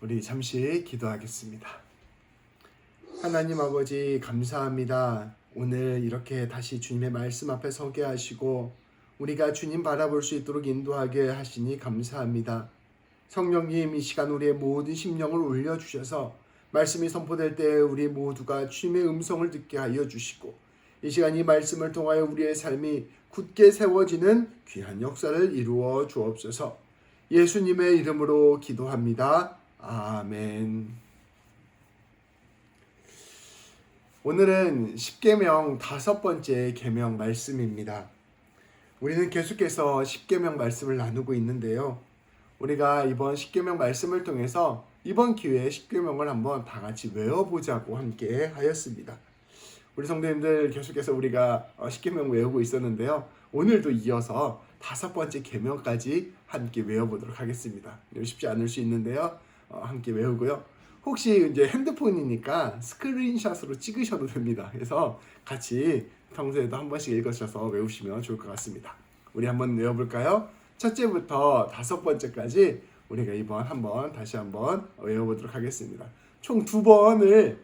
우리 잠시 기도하겠습니다. 하나님 아버지 감사합니다. 오늘 이렇게 다시 주님의 말씀 앞에 서게 하시고 우리가 주님 바라볼 수 있도록 인도하게 하시니 감사합니다. 성령님, 이 시간 우리의 모든 심령을 올려주셔서 말씀이 선포될 때 우리 모두가 주님의 음성을 듣게 하여 주시고 이 시간 이 말씀을 통하여 우리의 삶이 굳게 세워지는 귀한 역사를 이루어 주옵소서. 예수님의 이름으로 기도합니다. 아멘. 오늘은 십계명 5번째 계명 말씀입니다. 우리는 계속해서 십계명 말씀을 나누고 있는데요. 우리가 이번 십계명 말씀을 통해서 이번 기회에 십계명을 한번 다 같이 외워보자고 함께 하였습니다. 우리 성도님들 계속해서 우리가 십계명 외우고 있었는데요. 오늘도 이어서 5번째 계명까지 함께 외워보도록 하겠습니다. 쉽지 않을 수 있는데요. 함께 외우고요. 혹시 이제 핸드폰이니까 스크린샷으로 찍으셔도 됩니다. 그래서 같이 평소에도 한 번씩 읽으셔서 외우시면 좋을 것 같습니다. 우리 한번 외워볼까요? 첫째부터 5번째까지 우리가 이번 다시 한번 외워보도록 하겠습니다. 총 2번을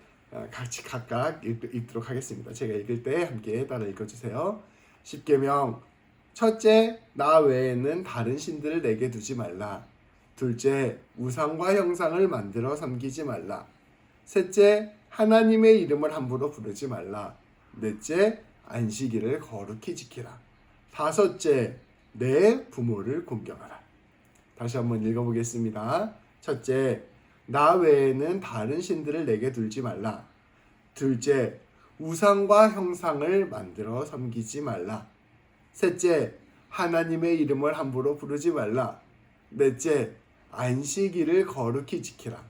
같이 각각 읽도록 하겠습니다. 제가 읽을 때 함께 따라 읽어주세요. 십계명. 첫째, 나 외에는 다른 신들을 내게 두지 말라. 둘째, 우상과 형상을 만들어 섬기지 말라. 셋째, 하나님의 이름을 함부로 부르지 말라. 넷째, 안식일을 거룩히 지키라. 다섯째, 내 부모를 공경하라. 다시 한번 읽어보겠습니다. 첫째, 나 외에는 다른 신들을 내게 두지 말라. 둘째, 우상과 형상을 만들어 섬기지 말라. 셋째, 하나님의 이름을 함부로 부르지 말라. 넷째, 안식일을 거룩히 지키라.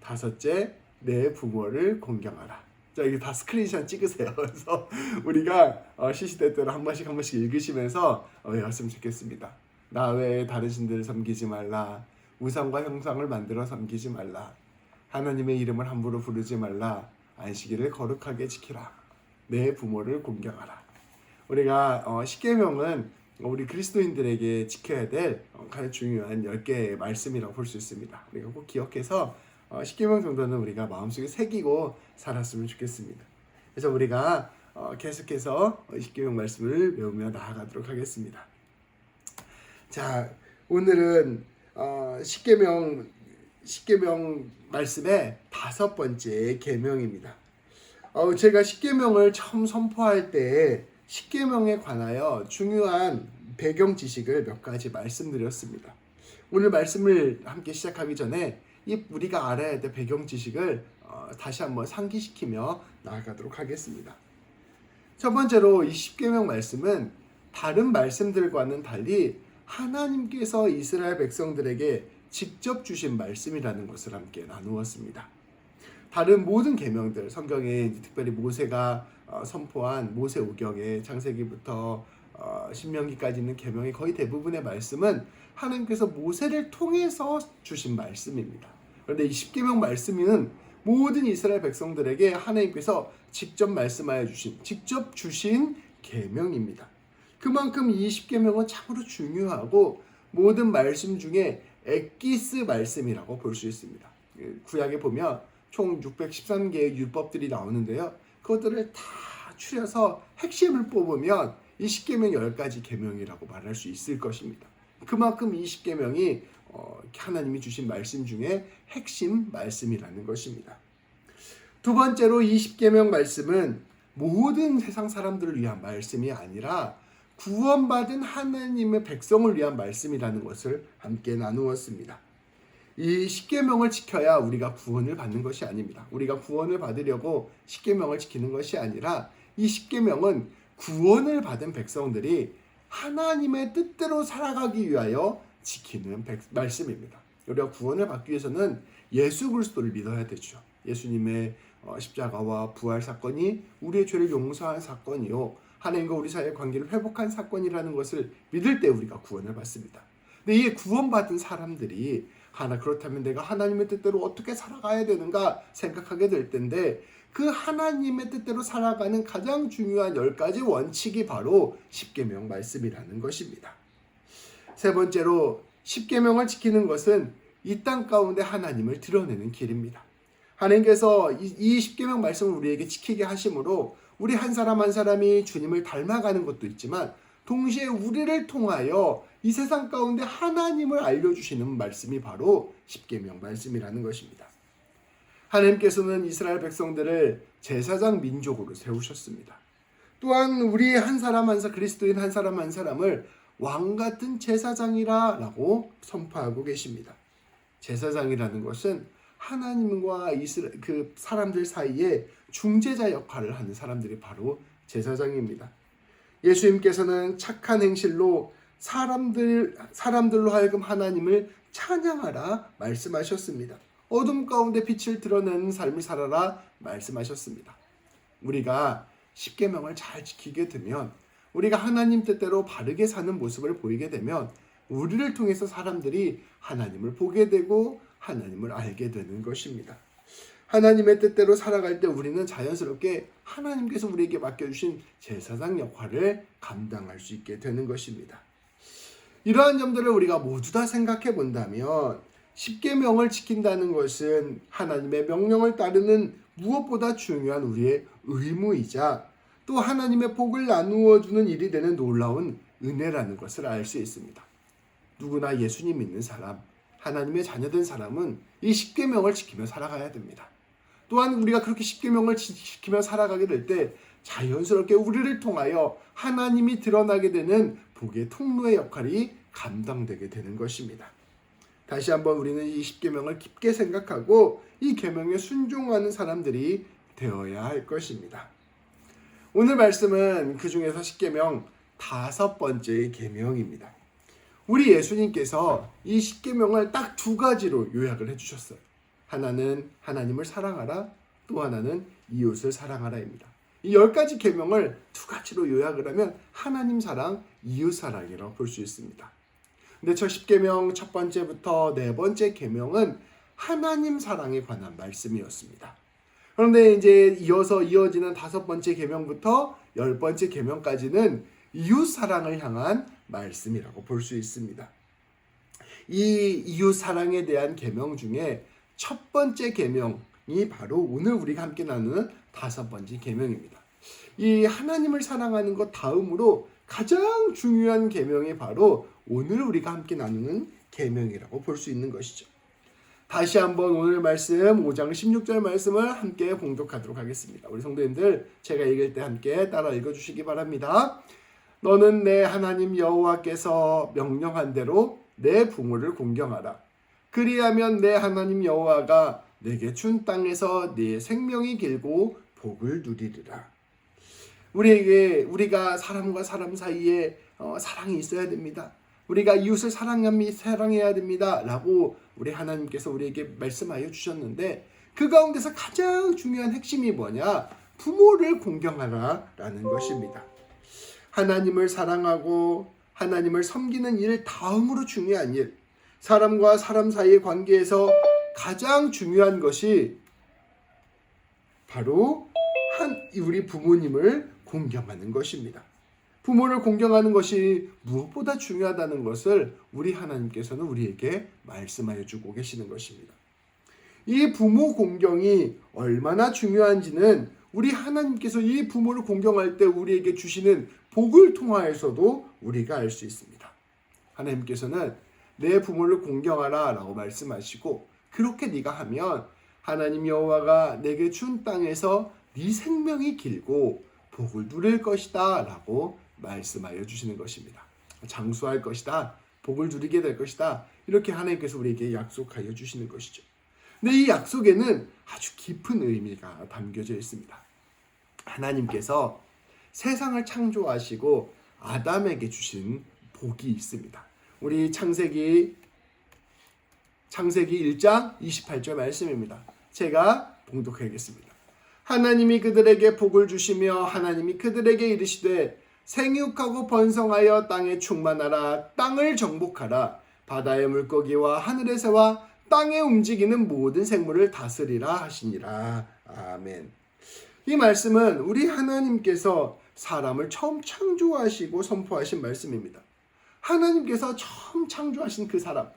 다섯째, 내 부모를 공경하라. 자, 이게 다 스크린샷 찍으세요. 그래서 우리가 시시때때로 한 번씩 읽으시면서 외웠으면 좋겠습니다. 나 외에 다른 신들을 섬기지 말라. 우상과 형상을 만들어 섬기지 말라. 하나님의 이름을 함부로 부르지 말라. 안식일을 거룩하게 지키라. 내 부모를 공경하라. 우리가 십계명은 우리 그리스도인들에게 지켜야 될 가장 중요한 10개의 말씀이라고 볼 수 있습니다. 우리가 꼭 기억해서 십계명 정도는 우리가 마음속에 새기고 살았으면 좋겠습니다. 그래서 우리가 계속해서 십계명 말씀을 외우며 나아가도록 하겠습니다. 자, 오늘은 십계명 말씀의 5번째 계명입니다. 제가 십계명을 처음 선포할 때 십계명에 관하여 중요한 배경 지식을 몇 가지 말씀드렸습니다. 오늘 말씀을 함께 시작하기 전에 우리가 알아야 될 배경 지식을 다시 한번 상기시키며 나아가도록 하겠습니다. 첫 번째로 이 십계명 말씀은 다른 말씀들과는 달리 하나님께서 이스라엘 백성들에게 직접 주신 말씀이라는 것을 함께 나누었습니다. 다른 모든 계명들, 성경에 특별히 모세가 선포한 모세오경의 창세기부터 신명기까지 있는 계명의 거의 대부분의 말씀은 하나님께서 모세를 통해서 주신 말씀입니다. 그런데 이 십계명 말씀은 모든 이스라엘 백성들에게 하나님께서 직접 말씀하여 직접 주신 계명입니다. 그만큼 이 십계명은 참으로 중요하고 모든 말씀 중에 엑기스 말씀이라고 볼 수 있습니다. 구약에 보면 총 613개의 율법들이 나오는데요. 그것들을 다 추려서 핵심을 뽑으면 이 십계명 10가지 계명이라고 말할 수 있을 것입니다. 그만큼 이 십계명이 하나님이 주신 말씀 중에 핵심 말씀이라는 것입니다. 두 번째로 이 십계명 말씀은 모든 세상 사람들을 위한 말씀이 아니라 구원받은 하나님의 백성을 위한 말씀이라는 것을 함께 나누었습니다. 이 십계명을 지켜야 우리가 구원을 받는 것이 아닙니다. 우리가 구원을 받으려고 십계명을 지키는 것이 아니라 이 십계명은 구원을 받은 백성들이 하나님의 뜻대로 살아가기 위하여 지키는 말씀입니다. 우리가 구원을 받기 위해서는 예수 그리스도를 믿어야 되죠. 예수님의 십자가와 부활 사건이 우리의 죄를 용서한 사건이요, 하나님과 우리 사이의 관계를 회복한 사건이라는 것을 믿을 때 우리가 구원을 받습니다. 근데 이 구원받은 사람들이 그렇다면 내가 하나님의 뜻대로 어떻게 살아가야 되는가 생각하게 될 텐데, 그 하나님의 뜻대로 살아가는 가장 중요한 10가지 원칙이 바로 십계명 말씀이라는 것입니다. 세 번째로 십계명을 지키는 것은 이 땅 가운데 하나님을 드러내는 길입니다. 하나님께서 이 십계명 말씀을 우리에게 지키게 하심으로 우리 한 사람 한 사람이 주님을 닮아가는 것도 있지만 동시에 우리를 통하여 이 세상 가운데 하나님을 알려주시는 말씀이 바로 십계명 말씀이라는 것입니다. 하나님께서는 이스라엘 백성들을 제사장 민족으로 세우셨습니다. 또한 우리 한 사람 한 사람, 그리스도인 한 사람 한 사람을 왕 같은 제사장이라고 선포하고 계십니다. 제사장이라는 것은 하나님과 그 사람들 사이에 중재자 역할을 하는 사람들이 바로 제사장입니다. 예수님께서는 착한 행실로 사람들로 하여금 하나님을 찬양하라 말씀하셨습니다. 어둠 가운데 빛을 드러내는 삶을 살아라 말씀하셨습니다. 우리가 십계명을 잘 지키게 되면, 우리가 하나님 뜻대로 바르게 사는 모습을 보이게 되면 우리를 통해서 사람들이 하나님을 보게 되고 하나님을 알게 되는 것입니다. 하나님의 뜻대로 살아갈 때 우리는 자연스럽게 하나님께서 우리에게 맡겨주신 제사장 역할을 감당할 수 있게 되는 것입니다. 이러한 점들을 우리가 모두 다 생각해 본다면 십계명을 지킨다는 것은 하나님의 명령을 따르는 무엇보다 중요한 우리의 의무이자 또 하나님의 복을 나누어 주는 일이 되는 놀라운 은혜라는 것을 알 수 있습니다. 누구나 예수님 믿는 사람, 하나님의 자녀된 사람은 이 십계명을 지키며 살아가야 됩니다. 또한 우리가 그렇게 십계명을 지키며 살아가게 될 때 자연스럽게 우리를 통하여 하나님이 드러나게 되는 복의 통로의 역할이 감당되게 되는 것입니다. 다시 한번 우리는 이 십계명을 깊게 생각하고 이 계명에 순종하는 사람들이 되어야 할 것입니다. 오늘 말씀은 그 중에서 십계명 5번째 계명입니다. 우리 예수님께서 이 십계명을 딱 2가지로 요약을 해주셨어요. 하나는 하나님을 사랑하라, 또 하나는 이웃을 사랑하라입니다. 이 10가지 계명을 2가지로 요약을 하면 하나님 사랑, 이웃 사랑이라고 볼 수 있습니다. 근데 저 십계명 첫 번째부터 4번째 계명은 하나님 사랑에 관한 말씀이었습니다. 그런데 이제 이어지는 5번째 계명부터 10번째 계명까지는 이웃 사랑을 향한 말씀이라고 볼 수 있습니다. 이 이웃 사랑에 대한 계명 중에 첫 번째 계명이 바로 오늘 우리가 함께 나누는 5번째 계명입니다. 이 하나님을 사랑하는 것 다음으로 가장 중요한 계명이 바로 오늘 우리가 함께 나누는 계명이라고 볼 수 있는 것이죠. 다시 한번 오늘 말씀 5장 16절 말씀을 함께 봉독하도록 하겠습니다. 우리 성도님들 제가 읽을 때 함께 따라 읽어주시기 바랍니다. 너는 내 하나님 여호와께서 명령한 대로 내 부모를 공경하라. 그리하면 내 하나님 여호와가 내게 준 땅에서 네 생명이 길고 복을 누리리라. 우리가 사람과 사람 사이에 사랑이 있어야 됩니다. 우리가 이웃을 사랑해야 됩니다. 라고 우리 하나님께서 우리에게 말씀하여 주셨는데 그 가운데서 가장 중요한 핵심이 뭐냐? 부모를 공경하라 라는 것입니다. 하나님을 사랑하고 하나님을 섬기는 일 다음으로 중요한 일, 사람과 사람 사이의 관계에서 가장 중요한 것이 바로 우리 부모님을 공경하는 것입니다. 부모를 공경하는 것이 무엇보다 중요하다는 것을 우리 하나님께서는 우리에게 말씀하여 주고 계시는 것입니다. 이 부모 공경이 얼마나 중요한지는 우리 하나님께서 이 부모를 공경할 때 우리에게 주시는 복을 통하여서도 우리가 알 수 있습니다. 하나님께서는 내 부모를 공경하라 라고 말씀하시고 그렇게 네가 하면 하나님 여호와가 내게 준 땅에서 네 생명이 길고 복을 누릴 것이다 라고 말씀하여 주시는 것입니다. 장수할 것이다, 복을 누리게 될 것이다, 이렇게 하나님께서 우리에게 약속하여 주시는 것이죠. 근데 이 약속에는 아주 깊은 의미가 담겨져 있습니다. 하나님께서 세상을 창조하시고 아담에게 주신 복이 있습니다. 우리 창세기 1장 28절 말씀입니다. 제가 봉독하겠습니다. 하나님이 그들에게 복을 주시며 하나님이 그들에게 이르시되 생육하고 번성하여 땅에 충만하라. 땅을 정복하라. 바다의 물고기와 하늘의 새와 땅에 움직이는 모든 생물을 다스리라 하시니라. 아멘. 이 말씀은 우리 하나님께서 사람을 처음 창조하시고 선포하신 말씀입니다. 하나님께서 처음 창조하신 그 사람,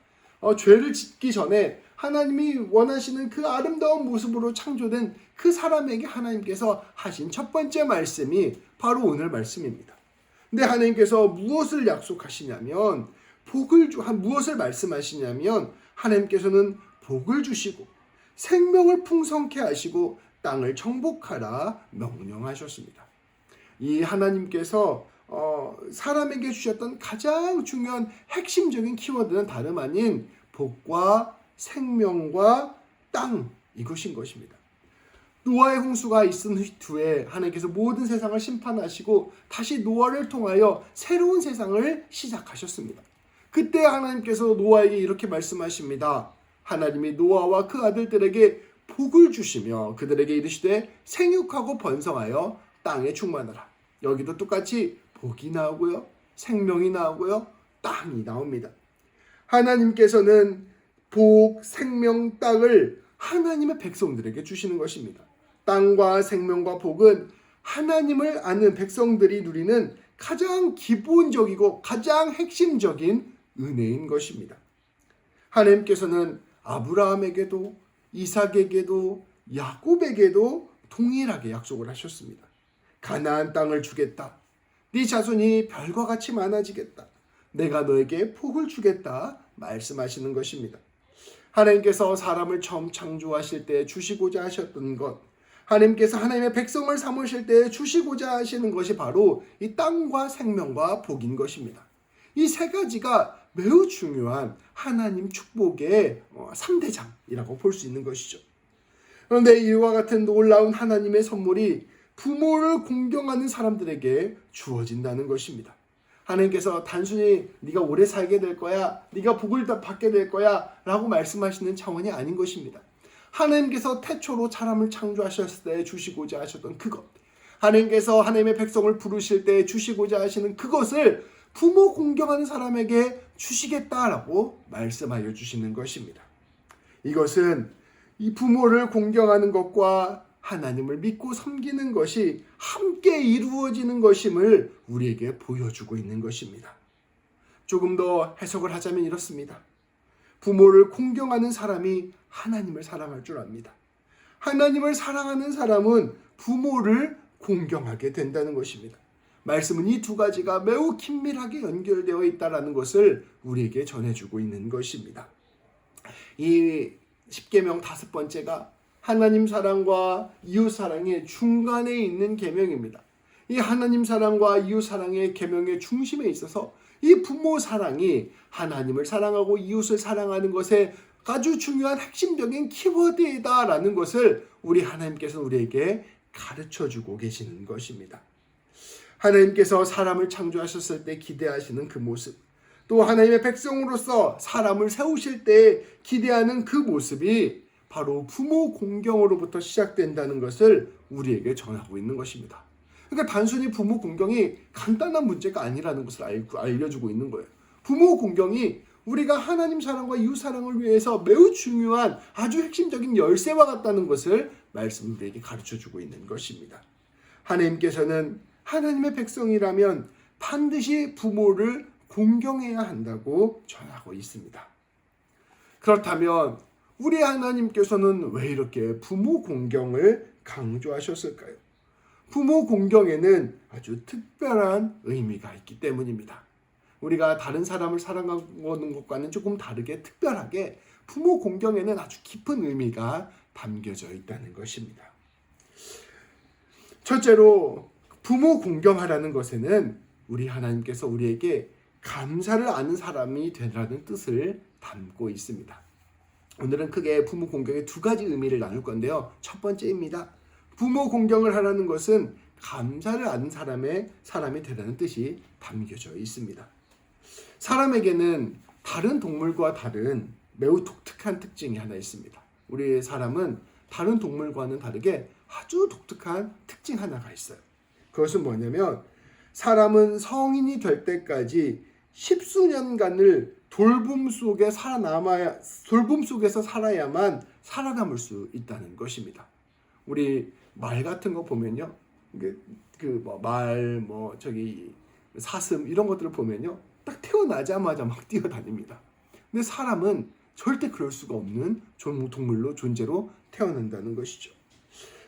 죄를 짓기 전에 하나님이 원하시는 그 아름다운 모습으로 창조된 그 사람에게 하나님께서 하신 첫 번째 말씀이 바로 오늘 말씀입니다. 근데 하나님께서 무엇을 약속하시냐면 무엇을 말씀하시냐면 하나님께서는 복을 주시고 생명을 풍성케 하시고 땅을 정복하라 명령하셨습니다. 이 하나님께서 사람에게 주셨던 가장 중요한 핵심적인 키워드는 다름 아닌 복과 생명과 땅, 이것인 것입니다. 노아의 홍수가 있은 후에 하나님께서 모든 세상을 심판하시고 다시 노아를 통하여 새로운 세상을 시작하셨습니다. 그때 하나님께서 노아에게 이렇게 말씀하십니다. 하나님이 노아와 그 아들들에게 복을 주시며 그들에게 이르시되 생육하고 번성하여 땅에 충만하라. 여기도 똑같이 복이 나오고요, 생명이 나오고요, 땅이 나옵니다. 하나님께서는 복, 생명, 땅을 하나님의 백성들에게 주시는 것입니다. 땅과 생명과 복은 하나님을 아는 백성들이 누리는 가장 기본적이고 가장 핵심적인 은혜인 것입니다. 하나님께서는 아브라함에게도 이삭에게도 야곱에게도 동일하게 약속을 하셨습니다. 가나안 땅을 주겠다. 네 자손이 별과 같이 많아지겠다. 내가 너에게 복을 주겠다 말씀하시는 것입니다. 하나님께서 사람을 처음 창조하실 때 주시고자 하셨던 것, 하나님께서 하나님의 백성을 삼으실 때 주시고자 하시는 것이 바로 이 땅과 생명과 복인 것입니다. 이 세 가지가 매우 중요한 하나님 축복의 3대장이라고 볼 수 있는 것이죠. 그런데 이와 같은 놀라운 하나님의 선물이 부모를 공경하는 사람들에게 주어진다는 것입니다. 하나님께서 단순히 네가 오래 살게 될 거야, 네가 복을 받게 될 거야 라고 말씀하시는 차원이 아닌 것입니다. 하나님께서 태초로 사람을 창조하셨을 때 주시고자 하셨던 그것, 하나님께서 하나님의 백성을 부르실 때 주시고자 하시는 그것을 부모 공경하는 사람에게 주시겠다라고 말씀하여 주시는 것입니다. 이것은 이 부모를 공경하는 것과 하나님을 믿고 섬기는 것이 함께 이루어지는 것임을 우리에게 보여주고 있는 것입니다. 조금 더 해석을 하자면 이렇습니다. 부모를 공경하는 사람이 하나님을 사랑할 줄 압니다. 하나님을 사랑하는 사람은 부모를 공경하게 된다는 것입니다. 말씀은 이 두 가지가 매우 긴밀하게 연결되어 있다는 것을 우리에게 전해주고 있는 것입니다. 이 십계명 5번째가 하나님 사랑과 이웃 사랑의 중간에 있는 계명입니다. 이 하나님 사랑과 이웃 사랑의 계명의 중심에 있어서 이 부모 사랑이 하나님을 사랑하고 이웃을 사랑하는 것에 아주 중요한 핵심적인 키워드이다라는 것을 우리 하나님께서 우리에게 가르쳐주고 계시는 것입니다. 하나님께서 사람을 창조하셨을 때 기대하시는 그 모습, 또 하나님의 백성으로서 사람을 세우실 때 기대하는 그 모습이 바로 부모 공경으로부터 시작된다는 것을 우리에게 전하고 있는 것입니다. 그러니까 단순히 부모 공경이 간단한 문제가 아니라는 것을 알려주고 있는 거예요. 부모 공경이 우리가 하나님 사랑과 이웃 사랑을 위해서 매우 중요한 아주 핵심적인 열쇠와 같다는 것을 말씀 우리에게 가르쳐주고 있는 것입니다. 하나님께서는 하나님의 백성이라면 반드시 부모를 공경해야 한다고 전하고 있습니다. 그렇다면 우리 하나님께서는 왜 이렇게 부모 공경을 강조하셨을까요? 부모 공경에는 아주 특별한 의미가 있기 때문입니다. 우리가 다른 사람을 사랑하는 것과는 조금 다르게 특별하게 부모 공경에는 아주 깊은 의미가 담겨져 있다는 것입니다. 첫째로 부모 공경하라는 것에는 우리 하나님께서 우리에게 감사를 아는 사람이 되라는 뜻을 담고 있습니다. 오늘은 크게 부모 공경의 2가지 의미를 나눌 건데요. 첫 번째입니다. 부모 공경을 하라는 것은 감사를 아는 사람이 되라는 뜻이 담겨져 있습니다. 사람에게는 다른 동물과 다른 매우 독특한 특징이 하나 있습니다. 우리 사람은 다른 동물과는 다르게 아주 독특한 특징 하나가 있어요. 그것은 뭐냐면 사람은 성인이 될 때까지 10수년간을 돌봄 속에서 살아야만 살아남을 수 있다는 것입니다. 우리 말 같은 거 보면요, 사슴 이런 것들을 보면요, 딱 태어나자마자 막 뛰어다닙니다. 근데 사람은 절대 그럴 수가 없는 동물로 존재로 태어난다는 것이죠.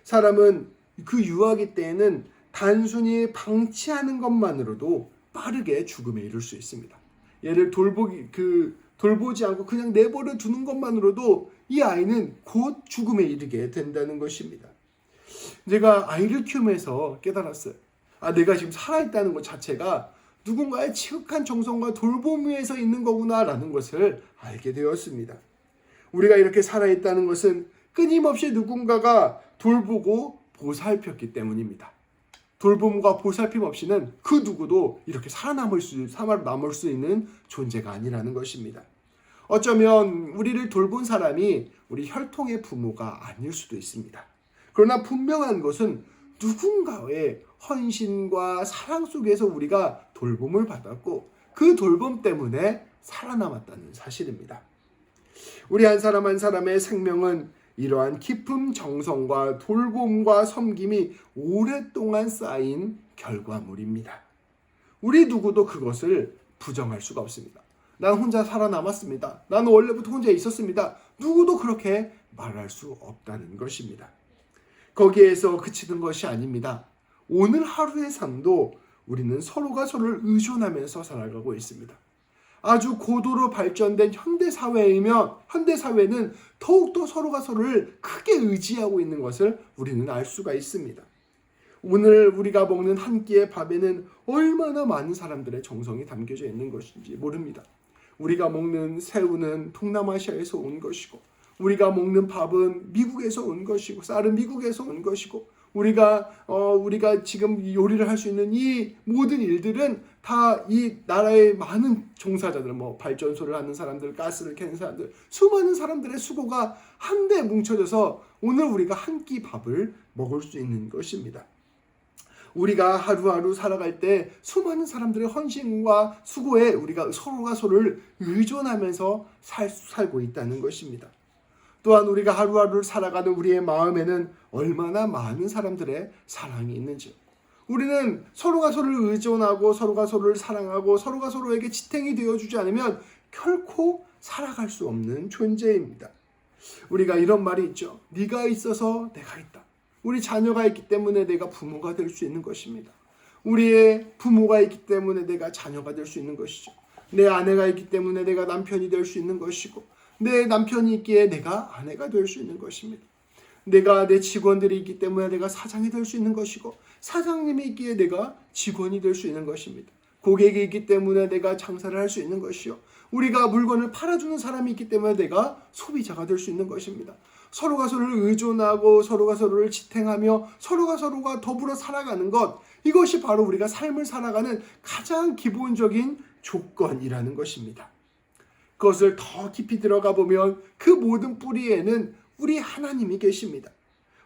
사람은 그 유아기 때에는 단순히 방치하는 것만으로도 빠르게 죽음에 이를 수 있습니다. 얘를 돌보지 않고 그냥 내버려 두는 것만으로도 이 아이는 곧 죽음에 이르게 된다는 것입니다. 제가 아이를 키우면서 깨달았어요. 내가 지금 살아있다는 것 자체가 누군가의 지극한 정성과 돌봄 위에서 있는 거구나라는 것을 알게 되었습니다. 우리가 이렇게 살아있다는 것은 끊임없이 누군가가 돌보고 보살폈기 때문입니다. 돌봄과 보살핌 없이는 그 누구도 이렇게 살아남을 수 있는 존재가 아니라는 것입니다. 어쩌면 우리를 돌본 사람이 우리 혈통의 부모가 아닐 수도 있습니다. 그러나 분명한 것은 누군가의 헌신과 사랑 속에서 우리가 돌봄을 받았고 그 돌봄 때문에 살아남았다는 사실입니다. 우리 한 사람 한 사람의 생명은 이러한 깊은 정성과 돌봄과 섬김이 오랫동안 쌓인 결과물입니다. 우리 누구도 그것을 부정할 수가 없습니다. 난 혼자 살아남았습니다. 나는 원래부터 혼자 있었습니다. 누구도 그렇게 말할 수 없다는 것입니다. 거기에서 그치는 것이 아닙니다. 오늘 하루의 삶도 우리는 서로가 서로를 의존하면서 살아가고 있습니다. 아주 고도로 발전된 현대사회는 더욱더 서로가 서로를 크게 의지하고 있는 것을 우리는 알 수가 있습니다. 오늘 우리가 먹는 한 끼의 밥에는 얼마나 많은 사람들의 정성이 담겨져 있는 것인지 모릅니다. 우리가 먹는 새우는 동남아시아에서 온 것이고, 우리가 먹는 밥은 미국에서 온 것이고, 쌀은 미국에서 온 것이고, 우리가 지금 요리를 할 수 있는 이 모든 일들은 다 이 나라의 많은 종사자들, 발전소를 하는 사람들, 가스를 캐는 사람들, 수많은 사람들의 수고가 한데 뭉쳐져서 오늘 우리가 한 끼 밥을 먹을 수 있는 것입니다. 우리가 하루하루 살아갈 때 수많은 사람들의 헌신과 수고에 우리가 서로가 서로를 의존하면서 살고 있다는 것입니다. 또한 우리가 하루하루를 살아가는 우리의 마음에는 얼마나 많은 사람들의 사랑이 있는지, 우리는 서로가 서로를 의존하고 서로가 서로를 사랑하고 서로가 서로에게 지탱이 되어주지 않으면 결코 살아갈 수 없는 존재입니다. 우리가 이런 말이 있죠. 네가 있어서 내가 있다. 우리 자녀가 있기 때문에 내가 부모가 될 수 있는 것입니다. 우리의 부모가 있기 때문에 내가 자녀가 될 수 있는 것이죠. 내 아내가 있기 때문에 내가 남편이 될 수 있는 것이고, 내 남편이 있기에 내가 아내가 될 수 있는 것입니다. 내 직원들이 있기 때문에 내가 사장이 될 수 있는 것이고, 사장님이 있기에 내가 직원이 될 수 있는 것입니다. 고객이 있기 때문에 내가 장사를 할 수 있는 것이요, 우리가 물건을 팔아주는 사람이 있기 때문에 내가 소비자가 될 수 있는 것입니다. 서로가 서로를 의존하고 서로가 서로를 지탱하며 서로가 더불어 살아가는 것, 이것이 바로 우리가 삶을 살아가는 가장 기본적인 조건이라는 것입니다. 그것을 더 깊이 들어가 보면 그 모든 뿌리에는 우리 하나님이 계십니다.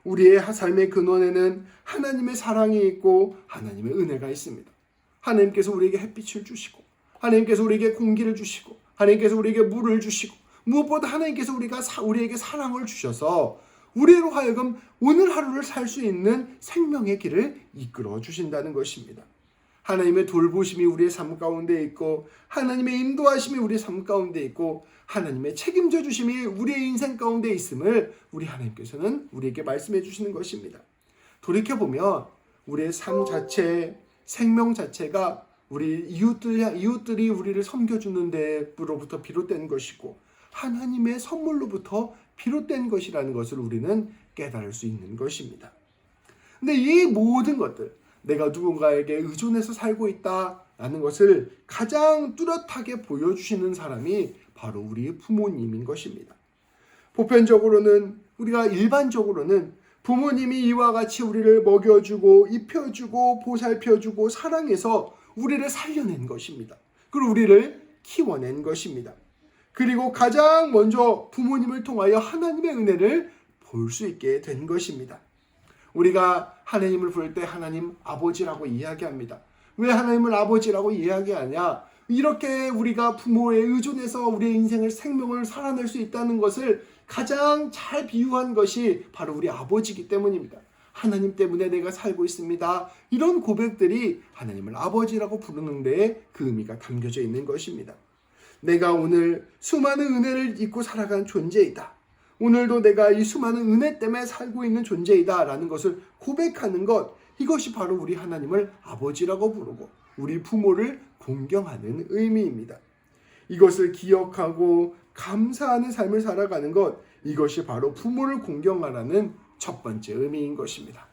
우리의 삶의 근원에는 하나님의 사랑이 있고 하나님의 은혜가 있습니다. 하나님께서 우리에게 햇빛을 주시고, 하나님께서 우리에게 공기를 주시고, 하나님께서 우리에게 물을 주시고, 무엇보다 하나님께서 우리에게 사랑을 주셔서 우리로 하여금 오늘 하루를 살 수 있는 생명의 길을 이끌어 주신다는 것입니다. 하나님의 돌보심이 우리의 삶 가운데 있고, 하나님의 인도하심이 우리의 삶 가운데 있고, 하나님의 책임져 주심이 우리의 인생 가운데 있음을 우리 하나님께서는 우리에게 말씀해 주시는 것입니다. 돌이켜보면 우리의 삶 자체, 생명 자체가 우리 이웃들이 우리를 섬겨주는 데로부터 비롯된 것이고, 하나님의 선물로부터 비롯된 것이라는 것을 우리는 깨달을 수 있는 것입니다. 근데 이 모든 것들, 내가 누군가에게 의존해서 살고 있다라는 것을 가장 뚜렷하게 보여주시는 사람이 바로 우리 부모님인 것입니다. 보편적으로는, 우리가 일반적으로는 부모님이 이와 같이 우리를 먹여주고 입혀주고 보살펴주고 사랑해서 우리를 살려낸 것입니다. 그리고 우리를 키워낸 것입니다. 그리고 가장 먼저 부모님을 통하여 하나님의 은혜를 볼 수 있게 된 것입니다. 우리가 하나님을 부를 때 하나님 아버지라고 이야기합니다. 왜 하나님을 아버지라고 이야기하냐? 이렇게 우리가 부모에 의존해서 우리의 인생을, 생명을 살아낼 수 있다는 것을 가장 잘 비유한 것이 바로 우리 아버지이기 때문입니다. 하나님 때문에 내가 살고 있습니다. 이런 고백들이 하나님을 아버지라고 부르는 데에 그 의미가 담겨져 있는 것입니다. 내가 오늘 수많은 은혜를 입고 살아간 존재이다. 오늘도 내가 이 수많은 은혜 때문에 살고 있는 존재이다 라는 것을 고백하는 것, 이것이 바로 우리 하나님을 아버지라고 부르고 우리 부모를 공경하는 의미입니다. 이것을 기억하고 감사하는 삶을 살아가는 것, 이것이 바로 부모를 공경하라는 첫 번째 의미인 것입니다.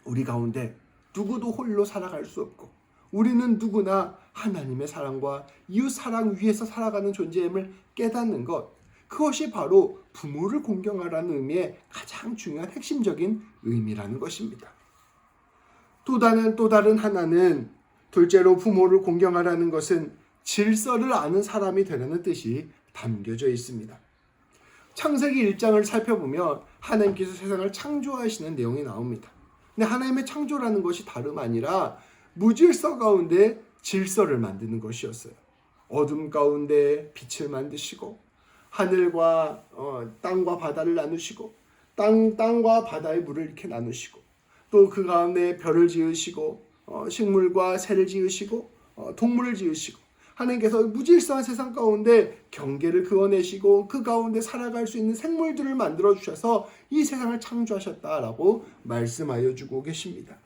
우리 가운데 누구도 홀로 살아갈 수 없고 우리는 누구나 하나님의 사랑과 이웃 사랑 위에서 살아가는 존재임을 깨닫는 것, 그것이 바로 부모를 공경하라는 의미의 가장 중요한 핵심적인 의미라는 것입니다. 또 다른 하나는, 둘째로 부모를 공경하라는 것은 질서를 아는 사람이 되라는 뜻이 담겨져 있습니다. 창세기 1장을 살펴보면 하나님께서 세상을 창조하시는 내용이 나옵니다. 근데 하나님의 창조라는 것이 다름 아니라 무질서 가운데 질서를 만드는 것이었어요. 어둠 가운데 빛을 만드시고 하늘과 땅과 바다를 나누시고 땅과 바다의 물을 이렇게 나누시고 또 그 가운데 별을 지으시고 식물과 새를 지으시고 동물을 지으시고 하나님께서 무질서한 세상 가운데 경계를 그어내시고 그 가운데 살아갈 수 있는 생물들을 만들어 주셔서 이 세상을 창조하셨다라고 말씀하여 주고 계십니다.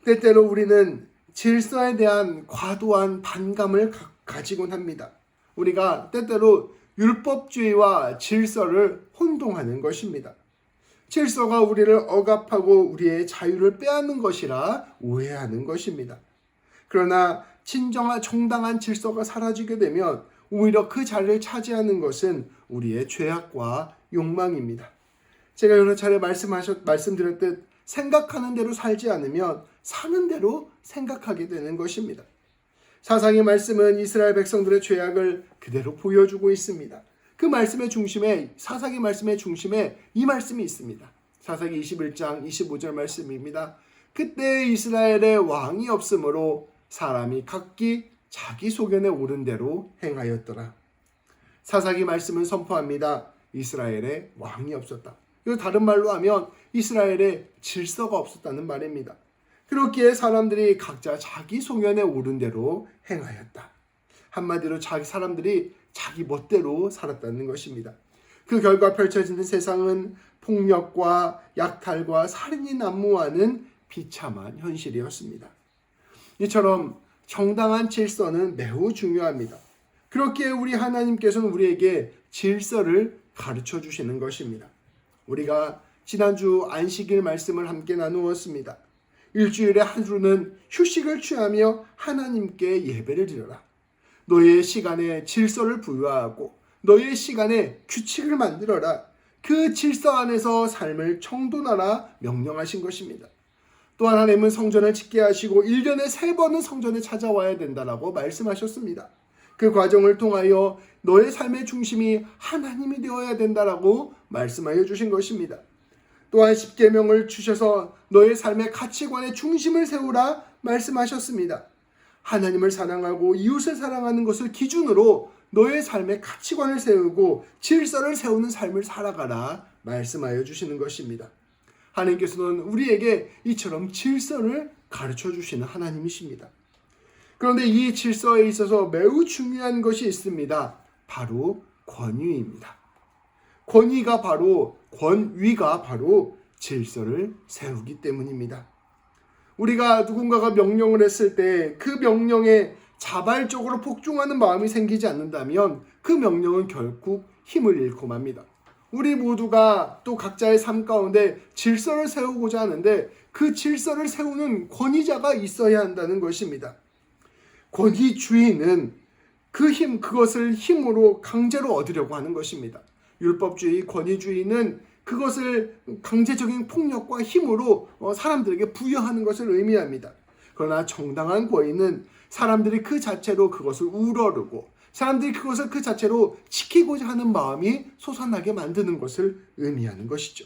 때때로 우리는 질서에 대한 과도한 반감을 가지곤 합니다. 우리가 때때로 율법주의와 질서를 혼동하는 것입니다. 질서가 우리를 억압하고 우리의 자유를 빼앗는 것이라 오해하는 것입니다. 그러나 진정한 정당한 질서가 사라지게 되면 오히려 그 자리를 차지하는 것은 우리의 죄악과 욕망입니다. 제가 여러 차례 말씀드렸듯 생각하는 대로 살지 않으면 사는 대로 생각하게 되는 것입니다. 사상의 말씀은 이스라엘 백성들의 죄악을 그대로 보여주고 있습니다. 그 말씀의 중심에, 사사기 말씀의 중심에 이 말씀이 있습니다. 사사기 21장 25절 말씀입니다. 그때 이스라엘에 왕이 없으므로 사람이 각기 자기 소견에 오른 대로 행하였더라. 사사기 말씀은 선포합니다. 이스라엘에 왕이 없었다. 이거 다른 말로 하면 이스라엘에 질서가 없었다는 말입니다. 그렇기에 사람들이 각자 자기 소견에 오른 대로 행하였다. 한마디로 사람들이 자기 멋대로 살았다는 것입니다. 그 결과 펼쳐지는 세상은 폭력과 약탈과 살인이 난무하는 비참한 현실이었습니다. 이처럼 정당한 질서는 매우 중요합니다. 그렇기에 우리 하나님께서는 우리에게 질서를 가르쳐 주시는 것입니다. 우리가 지난주 안식일 말씀을 함께 나누었습니다. 일주일에 하루는 휴식을 취하며 하나님께 예배를 드려라. 너의 시간에 질서를 부여하고 너의 시간에 규칙을 만들어라. 그 질서 안에서 삶을 청돈하라 명령하신 것입니다. 또한 하나님은 성전을 짓게 하시고 1년에 3번은 성전에 찾아와야 된다라고 말씀하셨습니다. 그 과정을 통하여 너의 삶의 중심이 하나님이 되어야 된다라고 말씀하여 주신 것입니다. 또한 10계명을 주셔서 너의 삶의 가치관의 중심을 세우라 말씀하셨습니다. 하나님을 사랑하고 이웃을 사랑하는 것을 기준으로 너의 삶의 가치관을 세우고 질서를 세우는 삶을 살아가라 말씀하여 주시는 것입니다. 하나님께서는 우리에게 이처럼 질서를 가르쳐 주시는 하나님이십니다. 그런데 이 질서에 있어서 매우 중요한 것이 있습니다. 바로 권위입니다. 권위가 바로 질서를 세우기 때문입니다. 우리가 누군가가 명령을 했을 때 그 명령에 자발적으로 복종하는 마음이 생기지 않는다면 그 명령은 결국 힘을 잃고 맙니다. 우리 모두가 또 각자의 삶 가운데 질서를 세우고자 하는데 그 질서를 세우는 권위자가 있어야 한다는 것입니다. 권위주의는 그것을 힘으로 강제로 얻으려고 하는 것입니다. 율법주의, 권위주의는 그것을 강제적인 폭력과 힘으로 사람들에게 부여하는 것을 의미합니다. 그러나 정당한 권위는 사람들이 그 자체로 그것을 우러르고 사람들이 그것을 그 자체로 지키고자 하는 마음이 솟아나게 만드는 것을 의미하는 것이죠.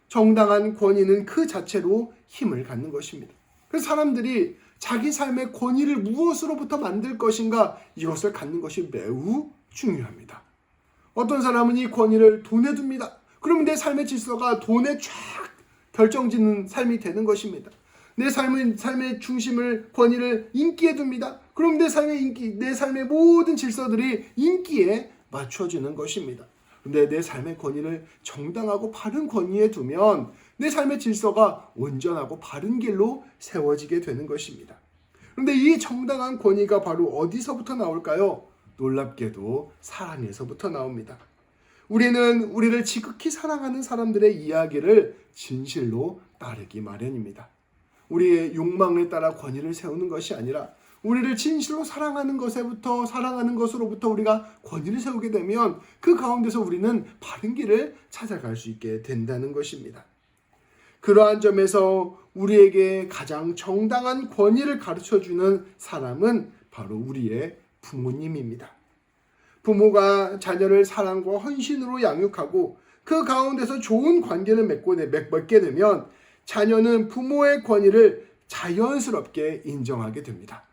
정당한 권위는 그 자체로 힘을 갖는 것입니다. 그래서 사람들이 자기 삶의 권위를 무엇으로부터 만들 것인가, 이것을 갖는 것이 매우 중요합니다. 어떤 사람은 이 권위를 돈에 둡니다. 그러면 내 삶의 질서가 돈에 쫙 결정짓는 삶이 되는 것입니다. 내 삶의 중심을, 권위를 인기에 둡니다. 그럼 내 삶의 모든 질서들이 인기에 맞춰지는 것입니다. 근데 내 삶의 권위를 정당하고 바른 권위에 두면 내 삶의 질서가 온전하고 바른 길로 세워지게 되는 것입니다. 그런데 이 정당한 권위가 바로 어디서부터 나올까요? 놀랍게도 사랑에서부터 나옵니다. 우리는 우리를 지극히 사랑하는 사람들의 이야기를 진실로 따르기 마련입니다. 우리의 욕망에 따라 권위를 세우는 것이 아니라 우리를 진실로 사랑하는 것으로부터 우리가 권위를 세우게 되면 그 가운데서 우리는 바른 길을 찾아갈 수 있게 된다는 것입니다. 그러한 점에서 우리에게 가장 정당한 권위를 가르쳐주는 사람은 바로 우리의 부모님입니다. 부모가 자녀를 사랑과 헌신으로 양육하고 그 가운데서 좋은 관계를 맺게 되면 자녀는 부모의 권위를 자연스럽게 인정하게 됩니다.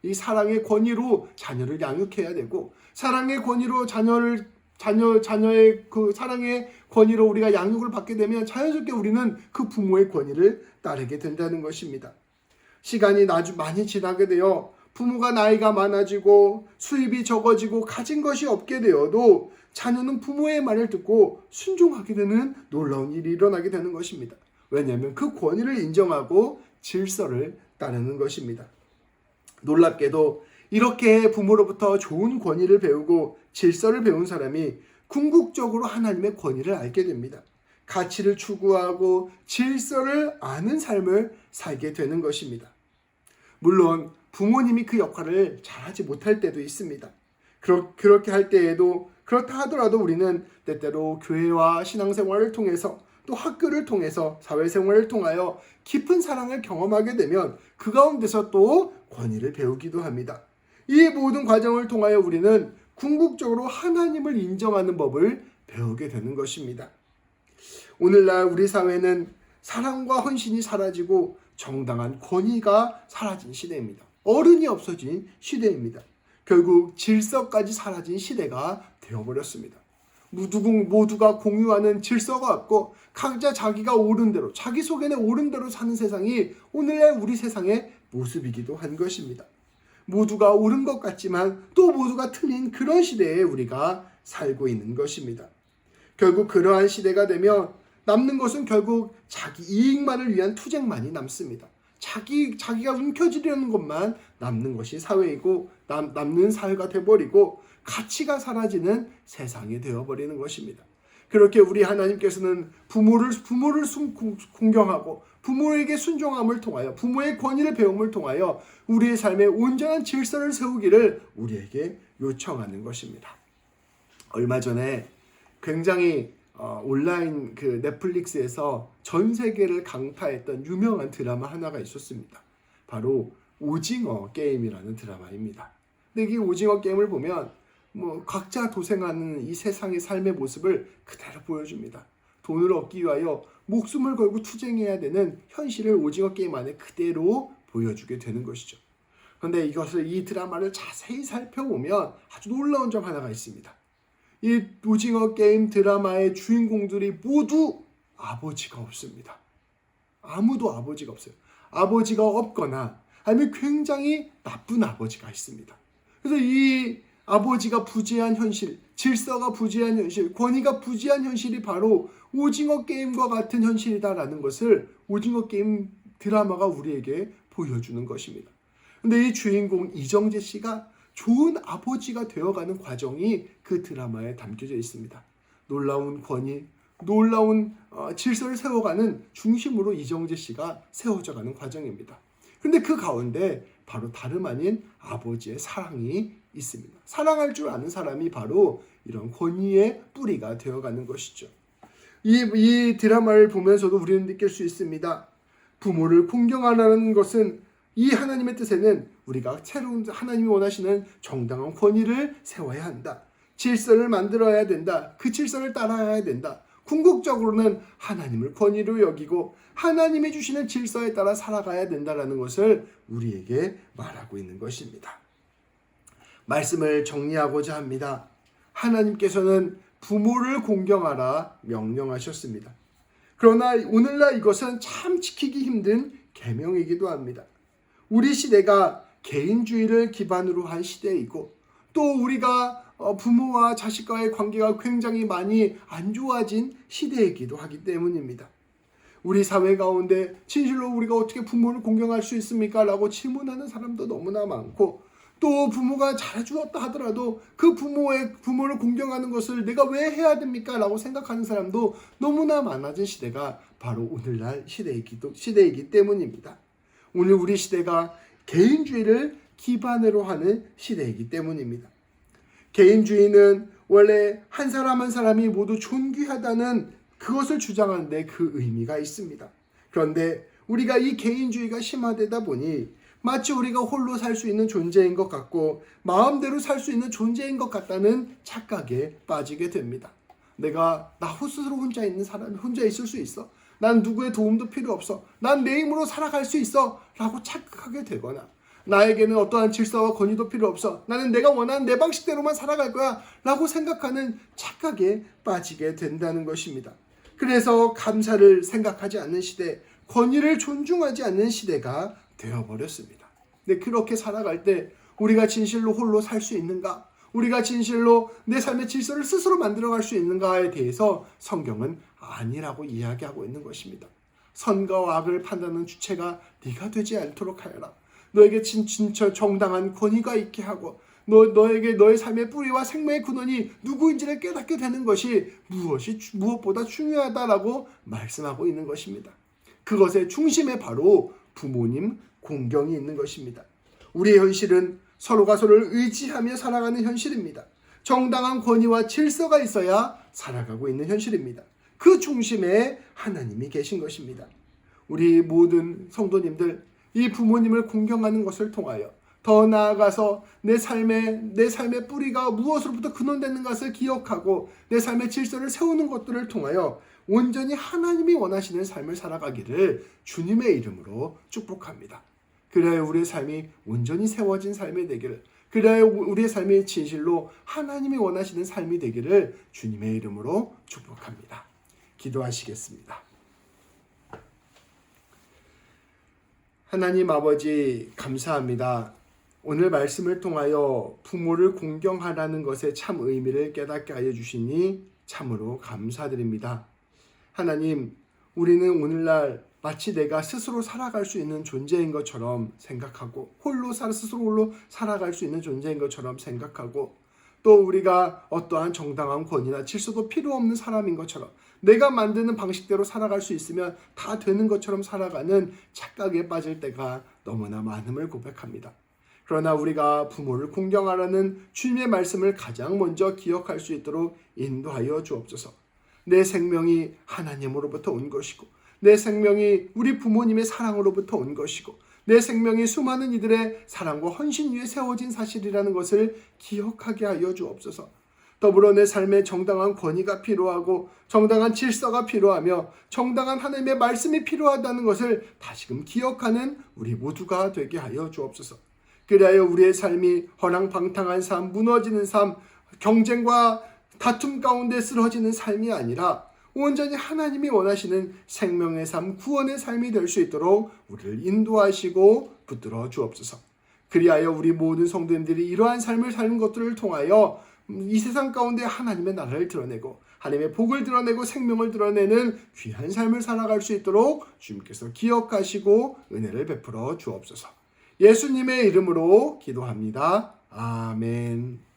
이 사랑의 권위로 자녀를 양육해야 되고 사랑의 권위로 자녀의 그 사랑의 권위로 우리가 양육을 받게 되면 자연스럽게 우리는 그 부모의 권위를 따르게 된다는 것입니다. 시간이 많이 지나게 되어 부모가 나이가 많아지고 수입이 적어지고 가진 것이 없게 되어도 자녀는 부모의 말을 듣고 순종하게 되는 놀라운 일이 일어나게 되는 것입니다. 왜냐하면 그 권위를 인정하고 질서를 따르는 것입니다. 놀랍게도 이렇게 부모로부터 좋은 권위를 배우고 질서를 배운 사람이 궁극적으로 하나님의 권위를 알게 됩니다. 가치를 추구하고 질서를 아는 삶을 살게 되는 것입니다. 물론 부모님이 그 역할을 잘하지 못할 때도 있습니다. 그렇게 할 때에도 그렇다 하더라도 우리는 때때로 교회와 신앙생활을 통해서 또 학교를 통해서 사회생활을 통하여 깊은 사랑을 경험하게 되면 그 가운데서 또 권위를 배우기도 합니다. 이 모든 과정을 통하여 우리는 궁극적으로 하나님을 인정하는 법을 배우게 되는 것입니다. 오늘날 우리 사회는 사랑과 헌신이 사라지고 정당한 권위가 사라진 시대입니다. 어른이 없어진 시대입니다. 결국 질서까지 사라진 시대가 되어버렸습니다. 모두가 공유하는 질서가 없고 각자 자기가 옳은 대로 자기 속에는 옳은 대로 사는 세상이 오늘날 우리 세상의 모습이기도 한 것입니다. 모두가 옳은 것 같지만 또 모두가 틀린 그런 시대에 우리가 살고 있는 것입니다. 결국 그러한 시대가 되면 남는 것은 결국 자기 이익만을 위한 투쟁만이 남습니다. 자기가 움켜쥐려는 것만 남는 것이 사회이고 남는 사회가 되어버리고 가치가 사라지는 세상이 되어버리는 것입니다. 그렇게 우리 하나님께서는 부모를 공경하고 부모에게 순종함을 통하여 부모의 권위를 배움을 통하여 우리의 삶에 온전한 질서를 세우기를 우리에게 요청하는 것입니다. 얼마 전에 굉장히 온라인 그 넷플릭스에서 전 세계를 강타했던 유명한 드라마 하나가 있었습니다. 바로 오징어 게임이라는 드라마입니다. 근데 이 오징어 게임을 보면 각자 도생하는 이 세상의 삶의 모습을 그대로 보여줍니다. 돈을 얻기 위하여 목숨을 걸고 투쟁해야 되는 현실을 오징어 게임 안에 그대로 보여주게 되는 것이죠. 그런데 이 드라마를 자세히 살펴보면 아주 놀라운 점 하나가 있습니다. 이 오징어 게임 드라마의 주인공들이 모두 아버지가 없습니다. 아무도 아버지가 없어요. 아버지가 없거나 아니면 굉장히 나쁜 아버지가 있습니다. 그래서 이 아버지가 부재한 현실, 질서가 부재한 현실, 권위가 부재한 현실이 바로 오징어 게임과 같은 현실이다라는 것을 오징어 게임 드라마가 우리에게 보여주는 것입니다. 그런데 이 주인공 이정재 씨가 좋은 아버지가 되어가는 과정이 그 드라마에 담겨져 있습니다. 놀라운 권위, 놀라운 질서를 세워가는 중심으로 이정재 씨가 세워져가는 과정입니다. 그런데 그 가운데 바로 다름 아닌 아버지의 사랑이 있습니다. 사랑할 줄 아는 사람이 바로 이런 권위의 뿌리가 되어가는 것이죠. 이 드라마를 보면서도 우리는 느낄 수 있습니다. 부모를 공경하라는 것은 이 하나님의 뜻에는 우리가 새로운 하나님이 원하시는 정당한 권위를 세워야 한다. 질서를 만들어야 된다. 그 질서를 따라야 된다. 궁극적으로는 하나님을 권위로 여기고 하나님이 주시는 질서에 따라 살아가야 된다는 것을 우리에게 말하고 있는 것입니다. 말씀을 정리하고자 합니다. 하나님께서는 부모를 공경하라 명령하셨습니다. 그러나 오늘날 이것은 참 지키기 힘든 계명이기도 합니다. 우리 시대가 개인주의를 기반으로 한 시대이고, 또 우리가 부모와 자식과의 관계가 굉장히 많이 안 좋아진 시대이기도 하기 때문입니다. 우리 사회 가운데 진실로 우리가 어떻게 부모를 공경할 수 있습니까? 라고 질문하는 사람도 너무나 많고, 또 부모가 잘해주었다 하더라도 그 부모를 공경하는 것을 내가 왜 해야 됩니까? 라고 생각하는 사람도 너무나 많아진 시대가 바로 오늘날 시대이기 때문입니다. 오늘 우리 시대가 개인주의를 기반으로 하는 시대이기 때문입니다. 개인주의는 원래 한 사람 한 사람이 모두 존귀하다는 그것을 주장하는데 그 의미가 있습니다. 그런데 우리가 이 개인주의가 심화되다 보니 마치 우리가 홀로 살 수 있는 존재인 것 같고 마음대로 살 수 있는 존재인 것 같다는 착각에 빠지게 됩니다. 내가 나 스스로 혼자 있는 사람이 혼자 있을 수 있어. 난 누구의 도움도 필요 없어. 난 내 힘으로 살아갈 수 있어. 라고 착각하게 되거나, 나에게는 어떠한 질서와 권위도 필요 없어. 나는 내가 원하는 내 방식대로만 살아갈 거야. 라고 생각하는 착각에 빠지게 된다는 것입니다. 그래서 감사를 생각하지 않는 시대, 권위를 존중하지 않는 시대가 되어버렸습니다. 근데 그렇게 살아갈 때 우리가 진실로 홀로 살 수 있는가? 우리가 진실로 내 삶의 질서를 스스로 만들어갈 수 있는가에 대해서 성경은 아니라고 이야기하고 있는 것입니다. 선과 악을 판단하는 주체가 네가 되지 않도록 하여라. 너에게 진짜 정당한 권위가 있게 하고 너에게 너의 삶의 뿌리와 생명의 근원이 누구인지를 깨닫게 되는 것이 무엇보다 중요하다라고 말씀하고 있는 것입니다. 그것의 중심에 바로 부모님 공경이 있는 것입니다. 우리의 현실은 서로가 서로를 의지하며 살아가는 현실입니다. 정당한 권위와 질서가 있어야 살아가고 있는 현실입니다. 그 중심에 하나님이 계신 것입니다. 우리 모든 성도님들, 이 부모님을 공경하는 것을 통하여 더 나아가서 내 삶의 뿌리가 무엇으로부터 근원되는 것을 기억하고 내 삶의 질서를 세우는 것들을 통하여 온전히 하나님이 원하시는 삶을 살아가기를 주님의 이름으로 축복합니다. 그래야 우리의 삶이 온전히 세워진 삶이 되기를, 그래야 우리의 삶이 진실로 하나님이 원하시는 삶이 되기를 주님의 이름으로 축복합니다. 기도하시겠습니다. 하나님 아버지, 감사합니다. 오늘 말씀을 통하여 부모를 공경하라는 것의 참 의미를 깨닫게 하여 주시니 참으로 감사드립니다. 하나님, 우리는 오늘날 마치 내가 스스로 살아갈 수 있는 존재인 것처럼 생각하고 스스로 홀로 살아갈 수 있는 존재인 것처럼 생각하고, 또 우리가 어떠한 정당한 권위나 질서도 필요 없는 사람인 것처럼 내가 만드는 방식대로 살아갈 수 있으면 다 되는 것처럼 살아가는 착각에 빠질 때가 너무나 많음을 고백합니다. 그러나 우리가 부모를 공경하라는 주님의 말씀을 가장 먼저 기억할 수 있도록 인도하여 주옵소서. 내 생명이 하나님으로부터 온 것이고, 내 생명이 우리 부모님의 사랑으로부터 온 것이고, 내 생명이 수많은 이들의 사랑과 헌신 위에 세워진 사실이라는 것을 기억하게 하여 주옵소서. 더불어 내 삶에 정당한 권위가 필요하고 정당한 질서가 필요하며 정당한 하나님의 말씀이 필요하다는 것을 다시금 기억하는 우리 모두가 되게 하여 주옵소서. 그리하여 우리의 삶이 허랑방탕한 삶, 무너지는 삶, 경쟁과 다툼 가운데 쓰러지는 삶이 아니라 온전히 하나님이 원하시는 생명의 삶, 구원의 삶이 될 수 있도록 우리를 인도하시고 붙들어 주옵소서. 그리하여 우리 모든 성도님들이 이러한 삶을 사는 것들을 통하여 이 세상 가운데 하나님의 나라를 드러내고 하나님의 복을 드러내고 생명을 드러내는 귀한 삶을 살아갈 수 있도록 주님께서 기억하시고 은혜를 베풀어 주옵소서. 예수님의 이름으로 기도합니다. 아멘.